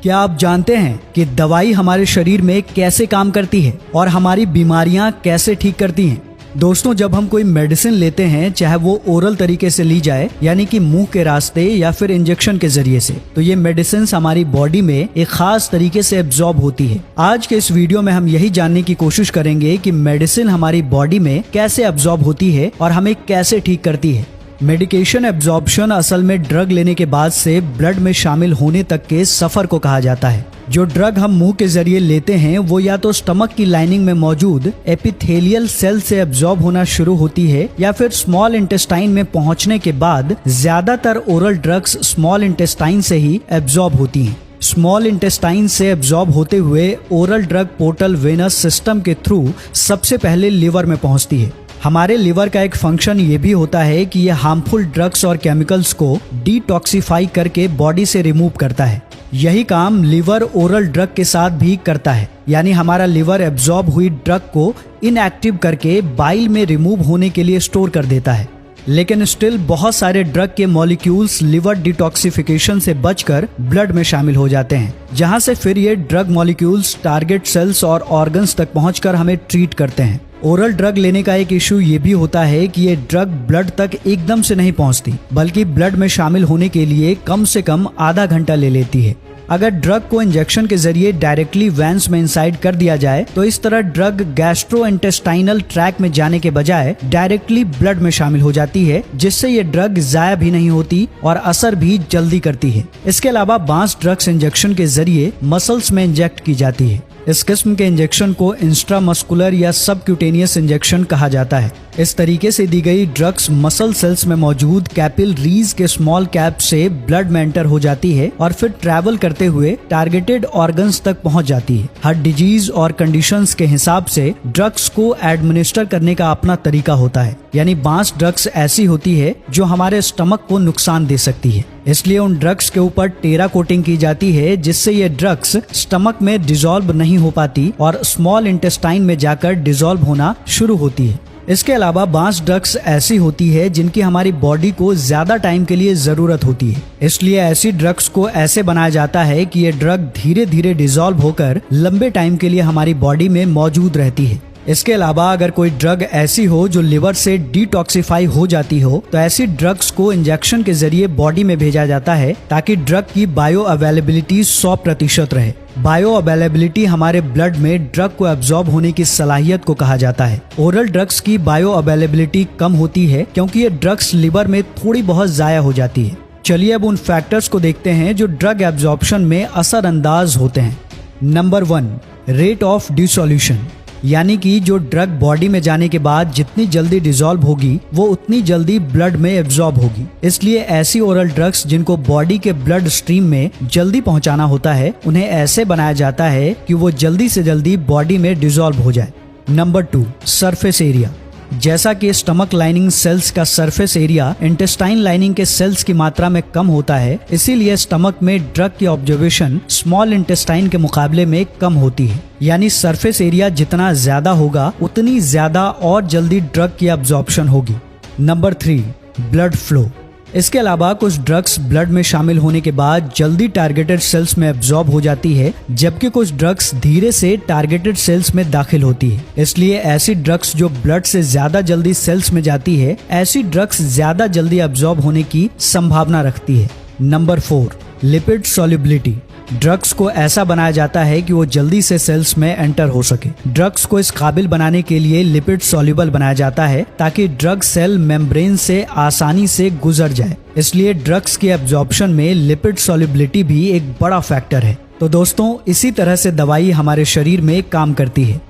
क्या आप जानते हैं कि दवाई हमारे शरीर में कैसे काम करती है और हमारी बीमारियां कैसे ठीक करती हैं? दोस्तों, जब हम कोई मेडिसिन लेते हैं, चाहे वो ओरल तरीके से ली जाए यानी कि मुंह के रास्ते या फिर इंजेक्शन के जरिए से, तो ये मेडिसिन हमारी बॉडी में एक खास तरीके से एब्जॉर्ब होती है। आज के इस वीडियो में हम यही जानने की कोशिश करेंगे कि मेडिसिन हमारी बॉडी में कैसे एब्जॉर्ब होती है और हमें कैसे ठीक करती है। मेडिकेशन एब्जॉर्प्शन असल में ड्रग लेने के बाद से ब्लड में शामिल होने तक के सफर को कहा जाता है। जो ड्रग हम मुंह के जरिए लेते हैं वो या तो स्टमक की लाइनिंग में मौजूद एपिथेलियल सेल से एब्जॉर्ब होना शुरू होती है या फिर स्मॉल इंटेस्टाइन में पहुंचने के बाद ज्यादातर ओरल ड्रग्स स्मॉल इंटेस्टाइन से ही एब्जॉर्ब होती हैं। स्मॉल इंटेस्टाइन से एब्जॉर्ब होते हुए oral drug portal venous system के थ्रू सबसे पहले लिवर में पहुंचती है। हमारे लिवर का एक फंक्शन ये भी होता है कि ये हार्मफुल ड्रग्स और केमिकल्स को डिटॉक्सिफाई करके बॉडी से रिमूव करता है। यही काम लिवर ओरल ड्रग के साथ भी करता है, यानी हमारा लिवर एब्जॉर्ब हुई ड्रग को इनएक्टिव करके बाइल में रिमूव होने के लिए स्टोर कर देता है। लेकिन स्टिल बहुत सारे ड्रग के मॉलिक्यूल्स लिवर डिटॉक्सिफिकेशन से बचकर ब्लड में शामिल हो जाते हैं, जहां से फिर ये ड्रग मॉलिक्यूल्स टारगेट सेल्स और ऑर्गन्स तक पहुंचकर हमें ट्रीट करते हैं। ओरल ड्रग लेने का एक इशू ये भी होता है कि ये ड्रग ब्लड तक एकदम से नहीं पहुंचती, बल्कि ब्लड में शामिल होने के लिए कम से कम आधा घंटा ले लेती है। अगर ड्रग को इंजेक्शन के जरिए डायरेक्टली वेन्स में इंसाइड कर दिया जाए तो इस तरह ड्रग गैस्ट्रोइंटेस्टाइनल ट्रैक में जाने के बजाय डायरेक्टली ब्लड में शामिल हो जाती है, जिससे ये ड्रग जाया भी नहीं होती और असर भी जल्दी करती है। इसके अलावा बांस ड्रग्स इंजेक्शन के जरिए मसल्स में इंजेक्ट की जाती है। इस किस्म के इंजेक्शन को इंस्ट्रामस्कुलर या सबक्यूटेनियस इंजेक्शन कहा जाता है। इस तरीके से दी गई ड्रग्स मसल सेल्स में मौजूद कैपिलरीज के स्मॉल कैप से ब्लड में एंटर हो जाती है और फिर ट्रैवल करते हुए टारगेटेड ऑर्गन्स तक पहुंच जाती है। हर डिजीज और कंडीशंस के हिसाब से ड्रग्स को एडमिनिस्टर करने का अपना तरीका होता है, यानी बांस ड्रग्स ऐसी होती है जो हमारे स्टमक को नुकसान दे सकती है, इसलिए उन ड्रग्स के ऊपर टेरा कोटिंग की जाती है, जिससे ये ड्रग्स स्टमक में डिसॉल्व नहीं हो पाती और स्मॉल इंटेस्टाइन में जाकर डिसॉल्व होना शुरू होती है। इसके अलावा बांस ड्रग्स ऐसी होती है जिनकी हमारी बॉडी को ज्यादा टाइम के लिए जरूरत होती है, इसलिए ऐसी ड्रग्स को ऐसे बनाया जाता है कि ये ड्रग धीरे धीरे डिसॉल्व होकर लंबे टाइम के लिए हमारी बॉडी में मौजूद रहती है। इसके अलावा अगर कोई ड्रग ऐसी हो जो लिवर से डिटॉक्सिफाई हो जाती हो, तो ऐसी ड्रग्स को इंजेक्शन के जरिए बॉडी में भेजा जाता है ताकि ड्रग की बायो अवेलेबिलिटी 100% रहे। बायो अवेलेबिलिटी हमारे ब्लड में ड्रग को एब्जॉर्ब होने की सलाहियत को कहा जाता है। ओरल ड्रग्स की बायो अवेलेबिलिटी कम होती है क्योंकि ये ड्रग्स लिवर में थोड़ी बहुत जाया हो जाती है। चलिए अब उन फैक्टर्स को देखते हैं जो ड्रग एब्जॉर्प्शन में असरअंदाज होते हैं। नंबर 1, रेट ऑफ डिसोल्यूशन, यानी कि जो ड्रग बॉडी में जाने के बाद जितनी जल्दी डिसॉल्व होगी वो उतनी जल्दी ब्लड में एब्जॉर्ब होगी। इसलिए ऐसी ओरल ड्रग्स जिनको बॉडी के ब्लड स्ट्रीम में जल्दी पहुंचाना होता है, उन्हें ऐसे बनाया जाता है कि वो जल्दी से जल्दी बॉडी में डिसॉल्व हो जाए। Number 2, surface area. जैसा कि स्टमक लाइनिंग सेल्स का सरफेस एरिया इंटेस्टाइन लाइनिंग के सेल्स की मात्रा में कम होता है, इसीलिए स्टमक में ड्रग की ऑब्जर्वेशन स्मॉल इंटेस्टाइन के मुकाबले में कम होती है। यानी सरफेस एरिया जितना ज्यादा होगा उतनी ज्यादा और जल्दी ड्रग की अब्जॉर्प्शन होगी। Number 3, blood flow. इसके अलावा कुछ ड्रग्स ब्लड में शामिल होने के बाद जल्दी टारगेटेड सेल्स में एब्जॉर्ब हो जाती है, जबकि कुछ ड्रग्स धीरे से टारगेटेड सेल्स में दाखिल होती है। इसलिए ऐसी ड्रग्स जो ब्लड से ज्यादा जल्दी सेल्स में जाती है, ऐसी ड्रग्स ज्यादा जल्दी एब्जॉर्ब होने की संभावना रखती है। Number 4, lipid solubility. ड्रग्स को ऐसा बनाया जाता है कि वो जल्दी से सेल्स में एंटर हो सके। ड्रग्स को इस काबिल बनाने के लिए लिपिड सॉल्युबल बनाया जाता है ताकि ड्रग सेल मेम्ब्रेन से आसानी से गुजर जाए। इसलिए ड्रग्स की एब्जॉर्प्शन में लिपिड सॉल्युबिलिटी भी एक बड़ा फैक्टर है। तो दोस्तों, इसी तरह से दवाई हमारे शरीर में काम करती है।